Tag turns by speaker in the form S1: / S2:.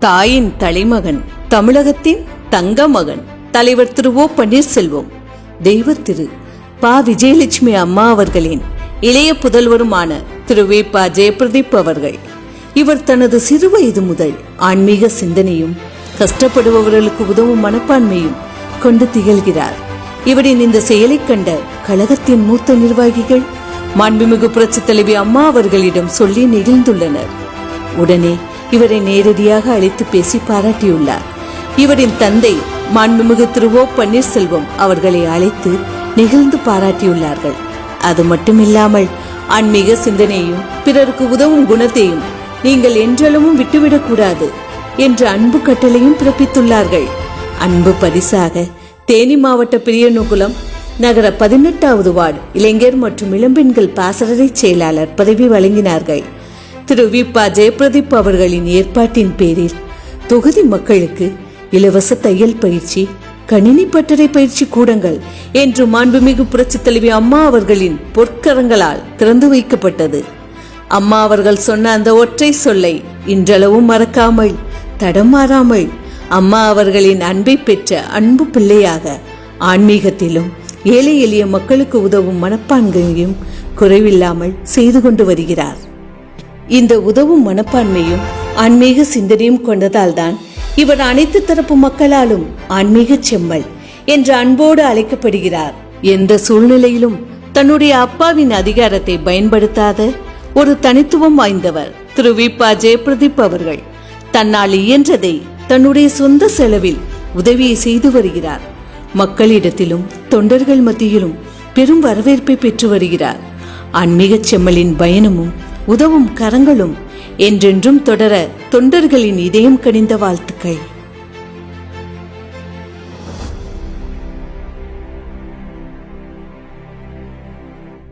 S1: தாயின் தலைமகன், தமிழகத்தின் தங்க மகன், தலைவர் திரு ஓ பன்னீர்செல்வம், தெய்வ திரு பா விஜயலட்சுமி அம்மா அவர்களின் இளைய புதல்வருமான திரு வே பா ஜெயபிரதீப் அவர்கள். இவர் தனது சிறு வயது முதல் ஆன்மீக சிந்தனையும் கஷ்டப்படுபவர்களுக்கு உதவும் மனப்பான்மையும் கொண்டு திகழ்கிறார். இவரின் இந்த செயலை கண்ட கழகத்தின் மூத்த நிர்வாகிகள் மாண்புமிகு புரட்சித் தலைவி அம்மா அவர்களிடம் சொல்லி நெகிழ்ந்துள்ளனர். உடனே இவரை நேரடியாக அழைத்து பேசி பாராட்டியுள்ளார். இவரின் தந்தை மாண்புமிகு திரு ஓ பன்னீர்செல்வம் அவர்களை அழைத்து நெகிழ்ந்து பாராட்டியுள்ளார்கள். அது மட்டுமில்லாமல் ஆன்மீக சிந்தனையும் பிறருக்கு உதவும் குணத்தையும் நீங்கள் என்றளவும் விட்டுவிடக்கூடாது என்ற அன்பு கட்டளையும் பிறப்பித்துள்ளார்கள். அன்பு பரிசாக தேனி மாவட்ட பிரியநுகுலம் நகர 18வது வார்டு இளைஞர் மற்றும் இளம்பெண்கள் பாசறை செயலாளர் பதவி வழங்கினார்கள். திரு வி பா ஜெயபிரதீப் அவர்களின் ஏற்பாட்டின் பேரில் தொகுதி மக்களுக்கு இலவச தையல் பயிற்சி, கணினி பட்டறை பயிற்சி கூடங்கள் என்று மாண்புமிகு புரட்சித் தலைவி அம்மா அவர்களின் பொற்கரங்களால் திறந்து வைக்கப்பட்டது. அம்மா அவர்கள் சொன்ன அந்த ஒற்றை சொல்லை இன்றளவும் மறக்காமல் தடமாறாமல் அம்மா அவர்களின் அன்பை பெற்ற அன்பு பிள்ளையாக ஆன்மீகத்திலும் ஏழை எளிய மக்களுக்கு உதவும் மனப்பான்மையும் குறைவில்லாமல் செய்து கொண்டு வருகிறார். இந்த உதவும் மனப்பான்மையும் ஆன்மீக சிந்தனையும் கொண்டதால் தான் இவர் அனைத்து தரப்பு மக்களாலும் ஆன்மீக செம்மல் என்ற அன்போடு அழைக்கப்படுகிறார். எந்த சூழ்நிலையிலும் தன்னுடைய அப்பாவின் அதிகாரத்தை பயன்படுத்தாத ஒரு தனித்துவம் வாய்ந்தவர் திரு வி பா ஜெயபிரதீப் அவர்கள். தன்னால் இயன்றதை தன்னுடைய சொந்த செலவில் உதவியை செய்து வருகிறார். மக்களிடத்திலும் தொண்டர்கள் மத்தியிலும் பெரும் வரவேற்பை பெற்று வருகிறார். ஆன்மீக செம்மலின் பயணமும் உதவும் கரங்களும் என்றென்றும் தொடர தொண்டர்களின் இதயம் கனிந்த வாழ்த்துக்கள்.